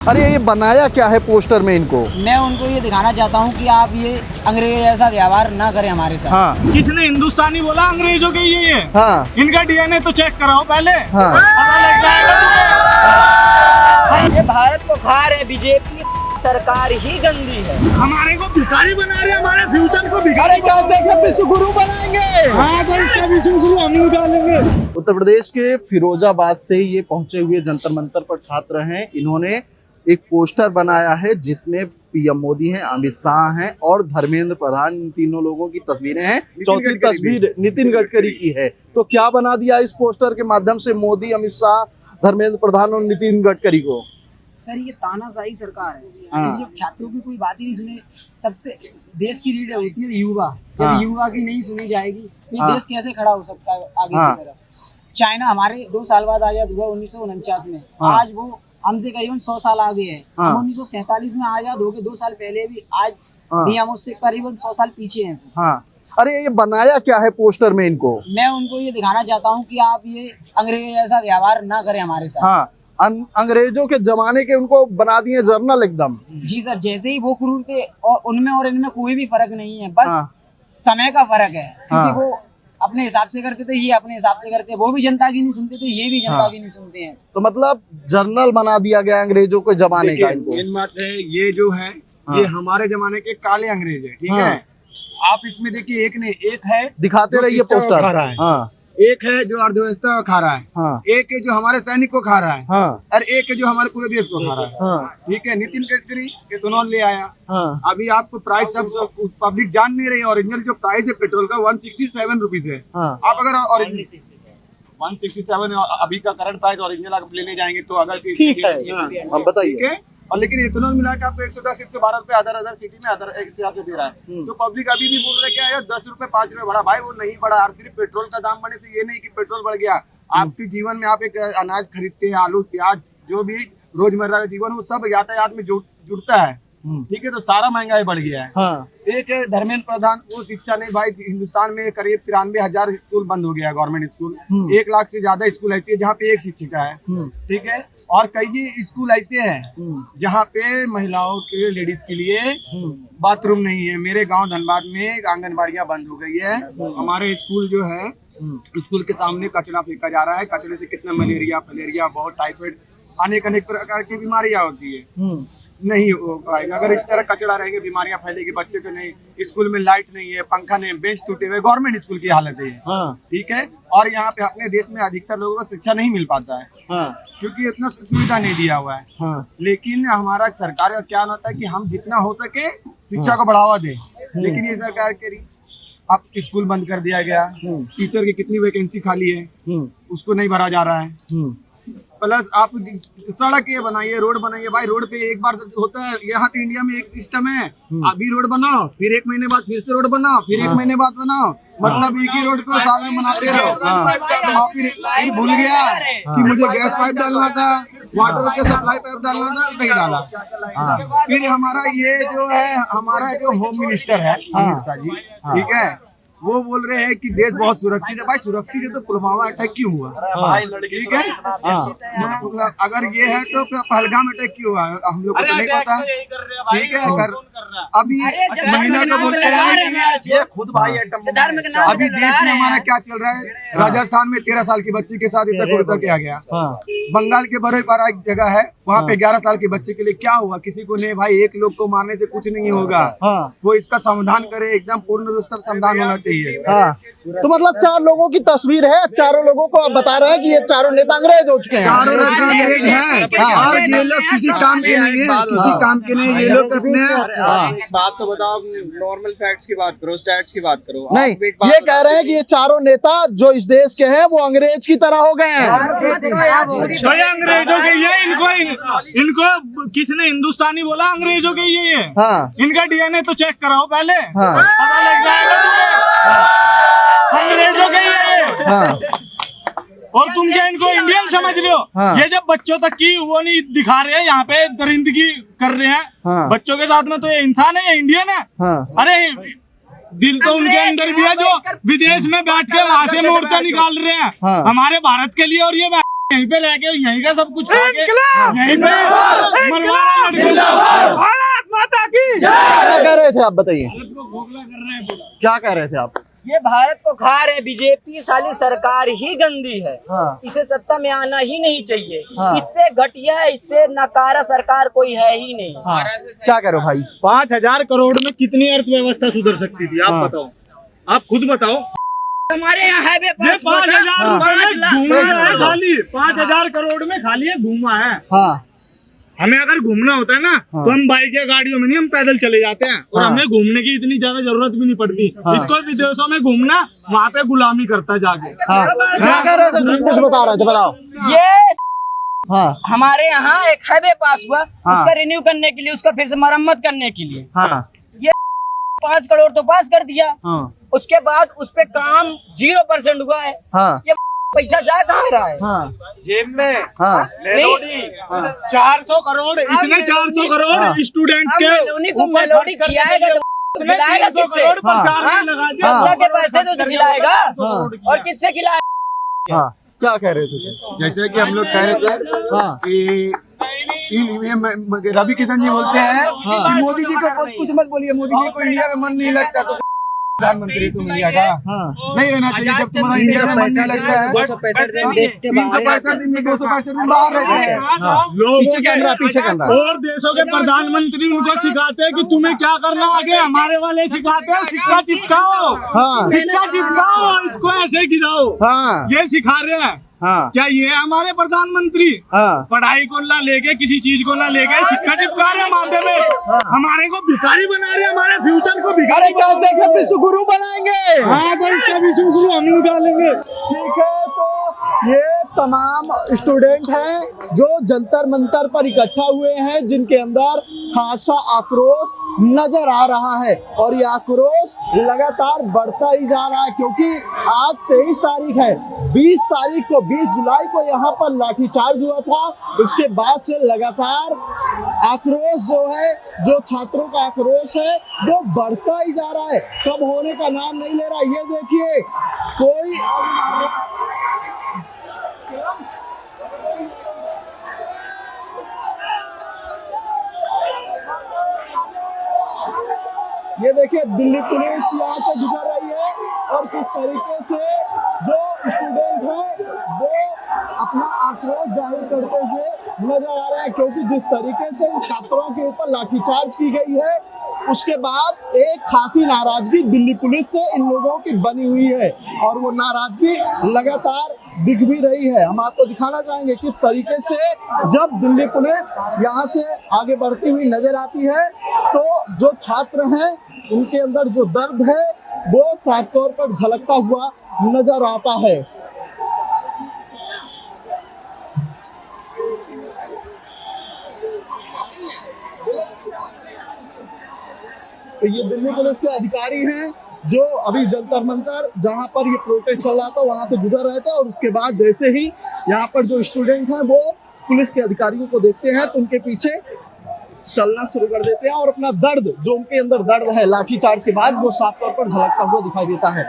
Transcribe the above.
अरे ये बनाया क्या है पोस्टर में इनको? मैं उनको ये दिखाना चाहता हूँ कि आप ये अंग्रेज जैसा व्यवहार ना करें हमारे साथ। हाँ किसने हिंदुस्तानी बोला अंग्रेजों के ये हाँ इनका डीएनए तो चेक कराओ पहले। हाँ पता लग जाएगा ये भारत को खा रहे, बीजेपी सरकार ही गंदी है। हमारे को भिखारी बना रहे, हमारे फ्यूचर को अरे भिखारी क्या देखे विश्वगुरु बनाएंगे। हाँ तो इसका विश्वगुरु हम निकालेंगे। उत्तर प्रदेश के फिरोजाबाद से ये पहुंचे हुए जंतर मंतर पर छात्र हैं। इन्होंने एक पोस्टर बनाया है जिसमें पीएम मोदी हैं, अमित शाह हैं और धर्मेंद्र प्रधान, इन तीनों लोगों की तस्वीरें हैं। चौथी तस्वीर नितिन गडकरी की है। तो क्या बना दिया इस पोस्टर के माध्यम से मोदी, अमित शाह, धर्मेंद्र प्रधान और नितिन गडकरी को? सर ये तानाशाही सरकार है। हाँ। जब छात्रों की कोई बात ही नहीं सुने, सबसे देश की रीढ़ होती है युवा। जब हाँ। युवा की नहीं सुनी जाएगी तो हाँ। देश कैसे खड़ा हो सकता है आगे हाँ। की तरफ। चाइना हमारे 2 साल बाद आजाद हुआ 1949 में। हाँ। आज वो हमसे करीबन 100 साल आगे है। हाँ। हम 1947 में आजाद हो गए, 2 साल पहले भी। आज हाँ। भी हम उससे करीबन 100 साल पीछे हैं। हाँ अरे ये बनाया क्या है पोस्टर में इनको? मैं उनको ये दिखाना चाहता हूँ कि आप ये अंग्रेज जैसा व्यवहार ना करें हमारे साथ। हाँ अंग्रेजों के जमाने के उनको बना दिए जर्नल एकदम। जी सर, जैसे ही वो क्रूर थे और उनमें और इनमें कोई भी फर्क नहीं है, बस हाँ। समय का फर्क है। क्योंकि हाँ। वो अपने हिसाब से करते थे, ये अपने हिसाब से करते, वो भी जनता की नहीं सुनते थे, ये भी जनता हाँ। की नहीं सुनते हैं। तो मतलब जर्नल बना दिया गया अंग्रेजों के जमाने का इनको। मेन बात है ये जो है ये हमारे जमाने के काले अंग्रेज है, ठीक हाँ। है। आप इसमें देखिए एक ने एक है दिखाते जो रहिए शिक्षा को पोस्टर। खा रहा है। हाँ एक है जो अर्थव्यवस्था को खा रहा है, हाँ एक है जो हमारे सैनिक को खा रहा है, हाँ और एक है जो हमारे पूरे देश को खा रहा है। हाँ ठीक है, नितिन गडकरी इथेनॉल ले आया। हाँ अभी आपको प्राइस सब पब्लिक जान नहीं रही। ओरिजिनल जो प्राइस है पेट्रोल का 167 रुपीज है। हाँ आप अगर ओरिजिनल 167 अभी का करंट प्राइस ओरिजिनल आप लेने जाएंगे तो अगर ठीक है। हाँ, अब बताइए। ठीक है। और लेकिन इथेनॉल मिला के आपको 110 112 रुपए अदर सिटी में अदर एक से दे रहा है। तो पब्लिक अभी भी बोल रहे क्या है 10 रुपए 5 रुपए बढ़ा। भाई वो नहीं बढ़ा। और सिर्फ पेट्रोल का दाम बढ़ने से ये नहीं कि पेट्रोल बढ़ गया। आपके जीवन में आप एक अनाज खरीदते हैं, आलू प्याज जो भी रोजमर्रा का जीवन वो सब यातायात में जुड़ता है। ठीक है, तो सारा महंगाई बढ़ गया है। हाँ एक है धर्मेंद्र प्रधान, वो शिक्षा नहीं। भाई हिंदुस्तान में करीब 93,000 स्कूल बंद हो गया, गवर्नमेंट स्कूल। 1 लाख से ज्यादा स्कूल ऐसी है जहाँ पे एक शिक्षिका है। ठीक है, और कई स्कूल ऐसे हैं जहाँ पे महिलाओं के लेडीज के लिए बाथरूम नहीं है। मेरे गांव धनबाद में आंगनबाड़ियां बंद हो गई है। हमारे स्कूल जो है स्कूल के सामने कचरा फेंका जा रहा है। कचरे से कितना मलेरिया फलेरिया बहुत टाइफाइड अनेक प्रकार की बीमारियां होती है। नहीं हो पाएगा अगर इस तरह कचरा रहेगा, बीमारियां फैलेगी। बच्चे को नहीं, स्कूल में लाइट नहीं है, पंखा नहीं, बेंच टूटे हुए, गवर्नमेंट स्कूल की हालत है। हाँ ठीक है, और यहाँ पे अपने देश में अधिकतर लोगों को शिक्षा नहीं मिल पाता है हाँ क्योंकि इतना सुविधा नहीं दिया हुआ है। हाँ लेकिन हमारा सरकार का क्या होता है कि हम जितना हो सके शिक्षा को बढ़ावा दें। लेकिन ये सरकार करी अब स्कूल बंद कर दिया गया। टीचर की कितनी वैकेंसी खाली है उसको नहीं भरा जा रहा है। प्लस आप सड़क ये बनाइए, रोड बनाइए। भाई रोड पे एक बार होता है। यहाँ तो इंडिया में एक सिस्टम है, अभी रोड बनाओ, फिर 1 महीने बाद फिर से रोड बनाओ, फिर 1 महीने बाद बनाओ। मतलब एक ही रोड को साल में बनाते रहो। और फिर भूल गया कि मुझे गैस पाइप डालना था, वाटर के सप्लाई पाइप डालना था, नहीं डाला। फिर हमारा ये जो है हमारा जो होम मिनिस्टर है अमित शाह जी, ठीक है, वो बोल रहे हैं कि देश बहुत सुरक्षित है। भाई सुरक्षित है तो पुलवामा अटैक क्यों हुआ? ठीक है, अगर ये है तो पहलगाम अटैक क्यों हुआ? हम लोग को तो नहीं पता। ठीक है, अगर अभी महिला को बोलते हैं कि खुद भाई अभी देश में हमारा क्या चल रहा है। राजस्थान में 13 साल की बच्ची के साथ इतना क्रूरता किया गया। बंगाल के बड़ेपारा एक जगह है, वहाँ पे 11 साल के बच्चे के लिए क्या हुआ? किसी को नहीं। भाई एक लोग को मारने से कुछ नहीं होगा। वो इसका समाधान करे, एकदम पूर्ण रूप से समाधान होना चाहिए। हाँ तो मतलब 4 लोगों की तस्वीर है। चारों लोगों को आप बता रहे हैं कि ये चारों नेता अंग्रेज हो चुके हैं। चारों अंग्रेज हैं और ये लोग किसी काम के नहीं है, किसी काम के नहीं। ये लोग अपने बात तो बताओ, नॉर्मल फैक्ट्स की बात करो, स्टैट्स की बात करो। नहीं, ये कह रहे हैं कि ये चारों नेता जो इस देश के हैं वो अंग्रेज की तरह हो गए हैं। अंग्रेजों के ये इनको किसने हिंदुस्तानी बोला अंग्रेजों के ये हाँ इनका डीएनए तो चेक कराओ पहले। हाँ पता लग जाएगा अंग्रेजों के ये। हाँ और तुम क्या इनको इंडियन समझ रहे हो? हाँ। ये जब बच्चों तक की वो नहीं दिखा रहे हैं, यहाँ पे दरिंदगी कर रहे हैं। हाँ। बच्चों के साथ में तो ये इंसान है, ये इंडियन है। हाँ अरे दिल तो उनके अंदर भी है जो विदेश में बैठ के वहाँ से मोर्चा निकाल रहे हैं हाँ। हमारे भारत के लिए। और ये यहीं पे रह के यहीं का सब कुछ खा के यहीं पे मरवाना लड़के भारत माता की क्या कह रहे थे आप, बताइए को खोखला कर रहे हैं पूरा। क्या कह रहे थे आप? ये भारत को खा रहे बीजेपी साली सरकार ही गंदी है। हाँ। इसे सत्ता में आना ही नहीं चाहिए। हाँ। इससे घटिया, इससे नकारा सरकार कोई है ही नहीं। हाँ। क्या कह रहे हो भाई? 5,000 करोड़ में कितनी अर्थव्यवस्था सुधर सकती थी आप बताओ, आप खुद बताओ। हमारे यहाँ है बे 5,000 घूमा है खाली, 5,000 करोड़ में खाली है घूमा है। हाँ। हमें अगर घूमना होता है ना तो हम बाइक या गाड़ियों में नहीं, हम पैदल चले जाते हैं और हमें घूमने की इतनी ज्यादा जरूरत भी नहीं पड़ती। इसको विदेशों में घूमना, वहाँ पे गुलामी करता जाके। क्या कह रहे थे? तुम कुछ बता रहे थे, बताओ। ये हमारे यहाँ एक हाईवे पास हुआ, उसका रिन्यू करने के लिए, उसका फिर से मरम्मत करने के लिए ये 5 करोड़ तो पास कर दिया। उसके बाद उस पे काम 0% हुआ है। ये पैसा जा कहाँ रहा है? जेब में। मेलोडी 400 करोड़ इसने 400 करोड़ स्टूडेंट्स के मेलोडी को मेलोडी खिलाएगा तो खिलाएगा किससे? जनता के पैसे तो खिलाएगा और किससे खिलाएगा? क्या कह रहे थे? जैसे कि हम लोग कह रहे थे कि रवि किशन जी बोलते हैं कि मोदी जी को कुछ मत बोलिए, मोदी जी को इंडिया में मन नहीं लगता तो प्रधानमंत्री तुम इंडिया का नहीं रहना चाहिए। जब तुम्हारा इंडिया में मन नहीं लगता है 265 दिन देश के 365 दिन में 265 दिन बाहर रहते हैं पीछे कैमरा, पीछे कैमरा। और देशों के प्रधानमंत्री उनको सिखाते हैं कि तुम्हें क्या करना आगे, हमारे वाले सिखाते हैं सिक्का चिपकाओ, सिक्का चिपकाओ, इसको ऐसे गिराओ, ये सिखा रहे हैं। क्या ये है हमारे प्रधानमंत्री? पढ़ाई को ना लेके, किसी चीज को ना लेके सिक्का चिपका रहे हैं माथे में, हमारे को भिखारी बना रहे हैं, हमारे फ्यूचर को भिखारी देखे विश्व गुरु बनाएंगे। हाँ तो इसका विश्व गुरु हम निकालेंगे। ठीक है, तो ये तमाम स्टूडेंट हैं जो जंतर मंतर पर इकट्ठा हुए हैं, जिनके अंदर खासा आक्रोश नजर आ रहा है और ये आक्रोश लगातार बढ़ता ही जा रहा है, क्योंकि आज 23 तारीख है। 20 तारीख को, 20 जुलाई को यहाँ पर लाठीचार्ज हुआ था। उसके बाद से लगातार आक्रोश जो है, जो छात्रों का आक्रोश है, वो बढ़ता ही जा रहा है, कम होने का नाम नहीं ले रहा। ये देखिए, कोई ये देखिए दिल्ली पुलिस यहाँ से गुजर रही है और किस तरीके से जो स्टूडेंट हैं वो अपना आक्रोश जाहिर करते हुए नजर आ रहे हैं, क्योंकि जिस तरीके से इन छात्रों के ऊपर लाठीचार्ज की गई है, उसके बाद एक खासी नाराजगी दिल्ली पुलिस से इन लोगों की बनी हुई है और वो नाराजगी लगातार दिख भी रही है। हम आपको दिखाना चाहेंगे किस तरीके से जब दिल्ली पुलिस यहाँ से आगे बढ़ती हुई नजर आती है तो जो छात्र हैं उनके अंदर जो दर्द है वो साफ तौर पर झलकता हुआ नजर आता है। तो ये दिल्ली पुलिस के अधिकारी हैं जो अभी जंतर मंतर जहां पर ये प्रोटेस्ट चल रहा था वहां से गुजर रहे थे और उसके बाद जैसे ही यहाँ पर जो स्टूडेंट हैं वो पुलिस के अधिकारियों को देखते हैं तो उनके पीछे चलना शुरू कर देते हैं और अपना दर्द, जो उनके अंदर दर्द है लाठीचार्ज के बाद, वो साफ तौर पर झलकता हुआ दिखाई देता है।